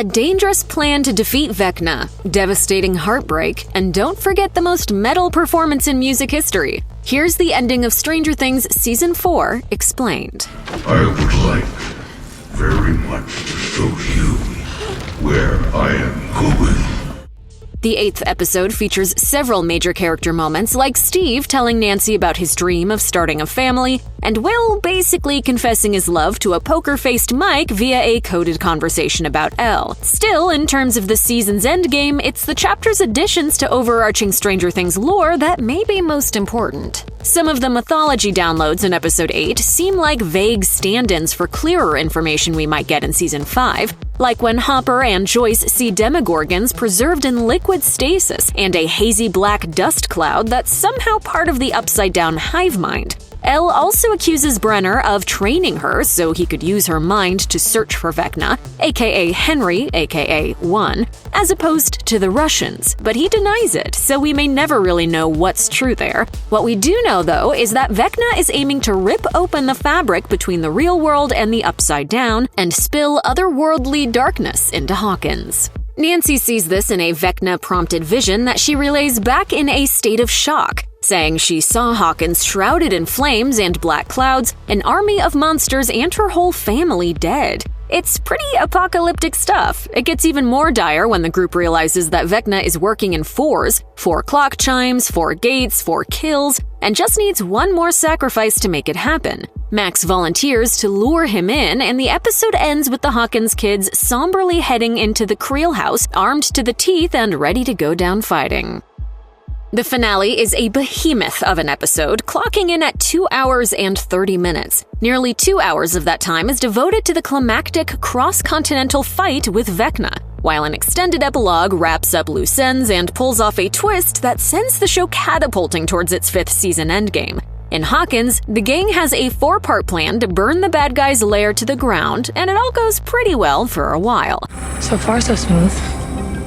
a dangerous plan to defeat Vecna, devastating heartbreak, and don't forget the most metal performance in music history. Here's the ending of Stranger Things Season 4 explained. I would like very much to show you where I am going. The 8th episode features several major character moments, like Steve telling Nancy about his dream of starting a family, and Will basically confessing his love to a poker-faced Mike via a coded conversation about Elle. Still, in terms of the season's endgame, it's the chapter's additions to overarching Stranger Things lore that may be most important. Some of the mythology downloads in Episode 8 seem like vague stand-ins for clearer information we might get in Season 5, like when Hopper and Joyce see demogorgons preserved in liquid stasis and a hazy black dust cloud that's somehow part of the upside-down hive mind. Elle also accuses Brenner of training her so he could use her mind to search for Vecna, aka Henry, aka One, as opposed to the Russians, but he denies it, so we may never really know what's true there. What we do know, though, is that Vecna is aiming to rip open the fabric between the real world and the Upside Down and spill otherworldly darkness into Hawkins. Nancy sees this in a Vecna-prompted vision that she relays back in a state of shock, saying she saw Hawkins shrouded in flames and black clouds, an army of monsters and her whole family dead. It's pretty apocalyptic stuff. It gets even more dire when the group realizes that Vecna is working in fours, 4 clock chimes, 4 gates, 4 kills, and just needs one more sacrifice to make it happen. Max volunteers to lure him in, and the episode ends with the Hawkins kids somberly heading into the Creel house, armed to the teeth and ready to go down fighting. The finale is a behemoth of an episode, clocking in at 2 hours and 30 minutes. Nearly 2 hours of that time is devoted to the climactic cross-continental fight with Vecna, while an extended epilogue wraps up loose ends and pulls off a twist that sends the show catapulting towards its 5th season endgame. In Hawkins, the gang has a 4-part plan to burn the bad guy's lair to the ground, and it all goes pretty well for a while. So far, so smooth.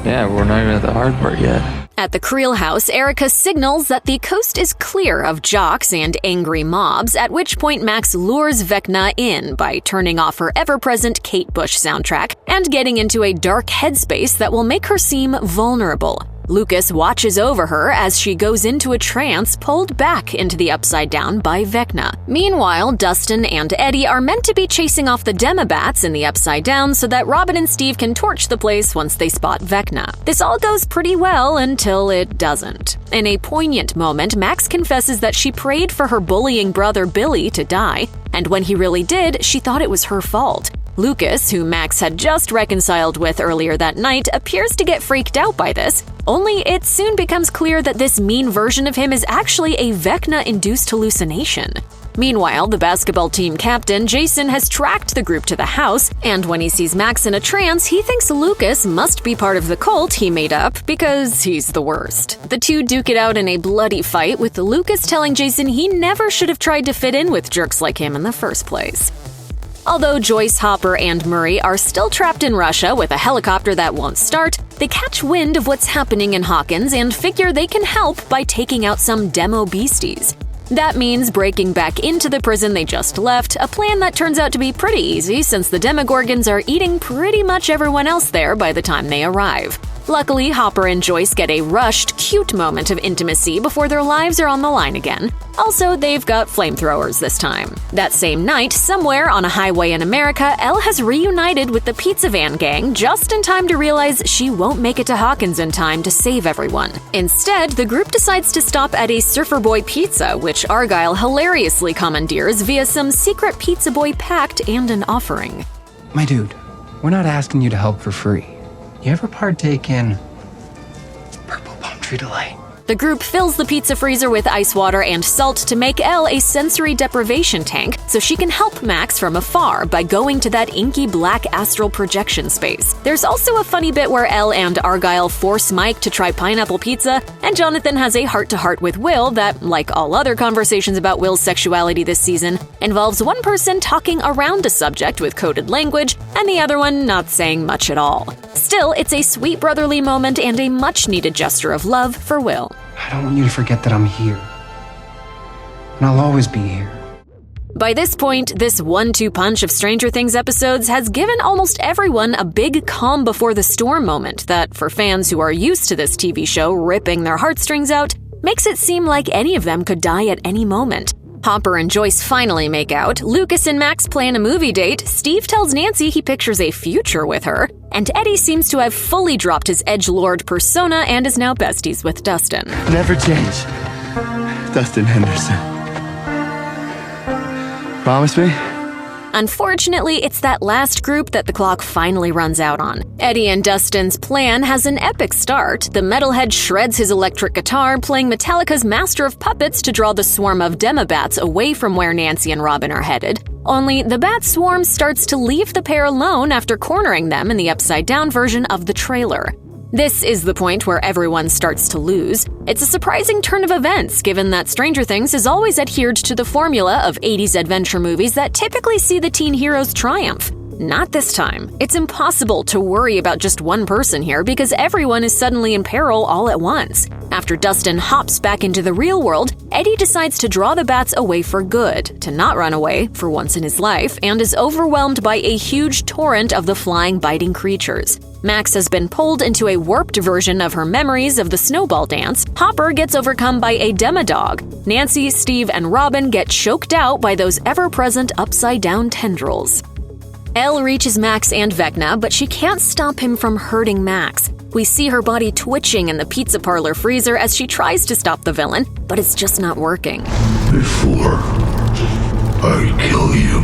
Yeah, we're not even at the hard part yet. At the Creel house, Erica signals that the coast is clear of jocks and angry mobs, at which point Max lures Vecna in by turning off her ever-present Kate Bush soundtrack and getting into a dark headspace that will make her seem vulnerable. Lucas watches over her as she goes into a trance pulled back into the Upside Down by Vecna. Meanwhile, Dustin and Eddie are meant to be chasing off the Demobats in the Upside Down so that Robin and Steve can torch the place once they spot Vecna. This all goes pretty well until it doesn't. In a poignant moment, Max confesses that she prayed for her bullying brother Billy to die, and when he really did, she thought it was her fault. Lucas, who Max had just reconciled with earlier that night, appears to get freaked out by this, only it soon becomes clear that this mean version of him is actually a Vecna-induced hallucination. Meanwhile, the basketball team captain, Jason, has tracked the group to the house, and when he sees Max in a trance, he thinks Lucas must be part of the cult he made up because he's the worst. The two duke it out in a bloody fight, with Lucas telling Jason he never should have tried to fit in with jerks like him in the first place. Although Joyce, Hopper, and Murray are still trapped in Russia with a helicopter that won't start, they catch wind of what's happening in Hawkins and figure they can help by taking out some demo beasties. That means breaking back into the prison they just left, a plan that turns out to be pretty easy since the Demogorgons are eating pretty much everyone else there by the time they arrive. Luckily, Hopper and Joyce get a rushed, cute moment of intimacy before their lives are on the line again. Also, they've got flamethrowers this time. That same night, somewhere on a highway in America, Elle has reunited with the Pizza Van gang just in time to realize she won't make it to Hawkins in time to save everyone. Instead, the group decides to stop at a Surfer Boy Pizza, which Argyle hilariously commandeers via some secret Pizza Boy pact and an offering. My dude, we're not asking you to help for free. You ever partake in Purple Palm Tree Delight? The group fills the pizza freezer with ice water and salt to make Elle a sensory deprivation tank so she can help Max from afar by going to that inky black astral projection space. There's also a funny bit where Elle and Argyle force Mike to try pineapple pizza, and Jonathan has a heart-to-heart with Will that, like all other conversations about Will's sexuality this season, involves one person talking around a subject with coded language and the other one not saying much at all. Still, it's a sweet brotherly moment and a much-needed gesture of love for Will. I don't want you to forget that I'm here. And I'll always be here. By this point, this 1-2 punch of Stranger Things episodes has given almost everyone a big calm before the storm moment that, for fans who are used to this TV show ripping their heartstrings out, makes it seem like any of them could die at any moment. Hopper and Joyce finally make out, Lucas and Max plan a movie date, Steve tells Nancy he pictures a future with her, and Eddie seems to have fully dropped his edgelord persona and is now besties with Dustin. Never change. Dustin Henderson. Promise me? Unfortunately, it's that last group that the clock finally runs out on. Eddie and Dustin's plan has an epic start. The metalhead shreds his electric guitar, playing Metallica's Master of Puppets to draw the swarm of Demobats away from where Nancy and Robin are headed. Only the bat swarm starts to leave the pair alone after cornering them in the upside-down version of the trailer. This is the point where everyone starts to lose. It's a surprising turn of events, given that Stranger Things has always adhered to the formula of 80s adventure movies that typically see the teen heroes triumph. Not this time. It's impossible to worry about just one person here because everyone is suddenly in peril all at once. After Dustin hops back into the real world, Eddie decides to draw the bats away for good, to not run away for once in his life, and is overwhelmed by a huge torrent of the flying, biting creatures. Max has been pulled into a warped version of her memories of the snowball dance. Hopper gets overcome by a demodog. Nancy, Steve, and Robin get choked out by those ever-present upside-down tendrils. Elle reaches Max and Vecna, but she can't stop him from hurting Max. We see her body twitching in the pizza parlor freezer as she tries to stop the villain, but it's just not working. Before I kill you,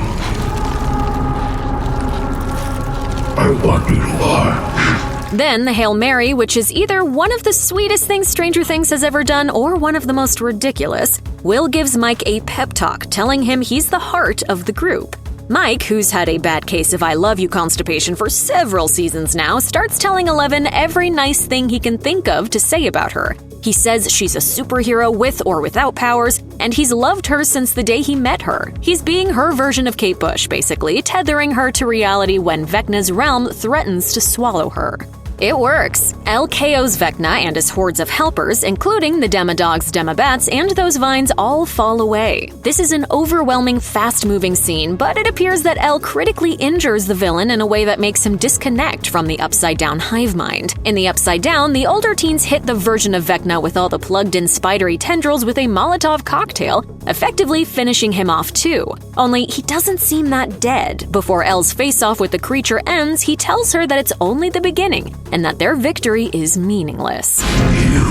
I want you to watch. Then the Hail Mary, which is either one of the sweetest things Stranger Things has ever done or one of the most ridiculous. Will gives Mike a pep talk, telling him he's the heart of the group. Mike, who's had a bad case of I love you constipation for several seasons now, starts telling Eleven every nice thing he can think of to say about her. He says she's a superhero with or without powers, and he's loved her since the day he met her. He's being her version of Kate Bush, basically, tethering her to reality when Vecna's realm threatens to swallow her. It works. Elle KOs Vecna and his hordes of helpers, including the Demodogs, Demobats, and those vines all fall away. This is an overwhelming, fast-moving scene, but it appears that Elle critically injures the villain in a way that makes him disconnect from the upside-down hive mind. In the Upside Down, the older teens hit the version of Vecna with all the plugged-in spidery tendrils with a Molotov cocktail, effectively finishing him off too. Only he doesn't seem that dead. Before Elle's face-off with the creature ends, he tells her that it's only the beginning, and that their victory is meaningless. You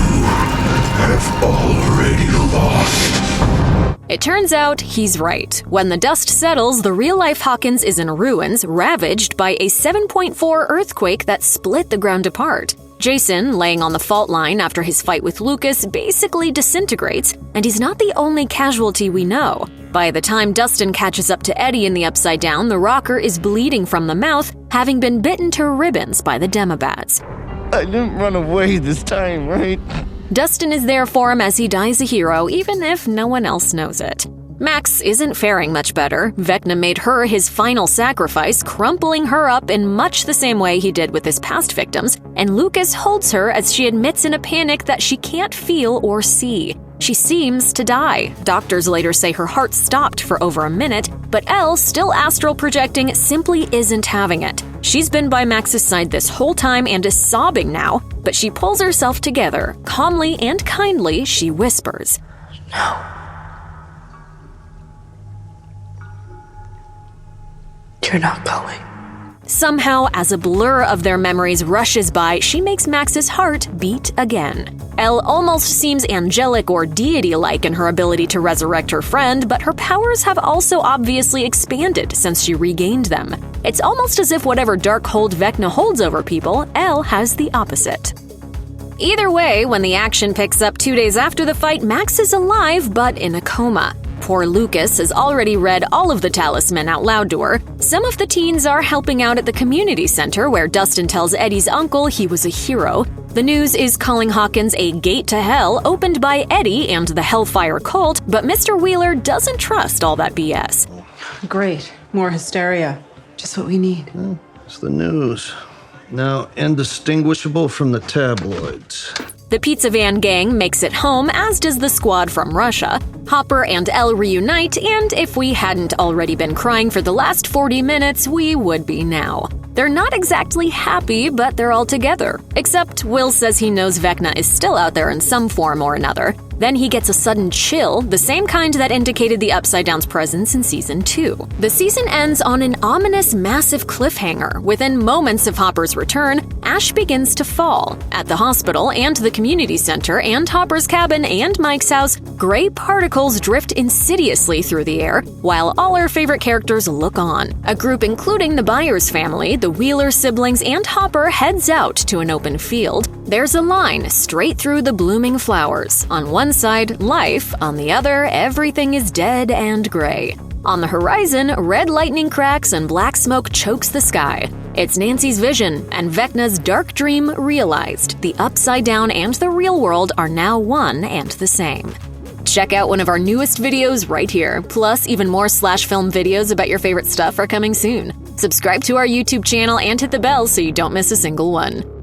have already lost. It turns out he's right. When the dust settles, the real-life Hawkins is in ruins, ravaged by a 7.4 earthquake that split the ground apart. Jason, laying on the fault line after his fight with Lucas, basically disintegrates, and he's not the only casualty we know. By the time Dustin catches up to Eddie in the Upside Down, the rocker is bleeding from the mouth, having been bitten to ribbons by the Demobats. I didn't run away this time, right? Dustin is there for him as he dies a hero, even if no one else knows it. Max isn't faring much better. Vecna made her his final sacrifice, crumpling her up in much the same way he did with his past victims, and Lucas holds her as she admits in a panic that she can't feel or see. She seems to die. Doctors later say her heart stopped for over a minute, but Elle, still astral projecting, simply isn't having it. She's been by Max's side this whole time and is sobbing now, but she pulls herself together. Calmly and kindly, she whispers, "No. You're not going." Somehow, as a blur of their memories rushes by, she makes Max's heart beat again. Elle almost seems angelic or deity-like in her ability to resurrect her friend, but her powers have also obviously expanded since she regained them. It's almost as if whatever dark hold Vecna holds over people, Elle has the opposite. Either way, when the action picks up 2 days after the fight, Max is alive but in a coma. Poor Lucas has already read all of the talisman out loud to her. Some of the teens are helping out at the community center where Dustin tells Eddie's uncle he was a hero. The news is calling Hawkins a gate to hell opened by Eddie and the Hellfire cult, but Mr. Wheeler doesn't trust all that BS. Great. More hysteria. Just what we need. It's the news. Now indistinguishable from the tabloids. The pizza van gang makes it home, as does the squad from Russia. Hopper and Elle reunite, and if we hadn't already been crying for the last 40 minutes, we would be now. They're not exactly happy, but they're all together. Except Will says he knows Vecna is still out there in some form or another. Then he gets a sudden chill, the same kind that indicated the Upside Down's presence in Season 2. The season ends on an ominous, massive cliffhanger. Within moments of Hopper's return, ash begins to fall. At the hospital and the community center and Hopper's cabin and Mike's house, gray particles drift insidiously through the air, while all our favorite characters look on. A group including the Byers family, the Wheeler siblings, and Hopper heads out to an open field. There's a line straight through the blooming flowers. On one side, life. On the other, everything is dead and gray. On the horizon, red lightning cracks and black smoke chokes the sky. It's Nancy's vision, and Vecna's dark dream realized. The Upside Down and the real world are now one and the same. Check out one of our newest videos right here. Plus, even more Slash Film videos about your favorite stuff are coming soon. Subscribe to our YouTube channel and hit the bell so you don't miss a single one.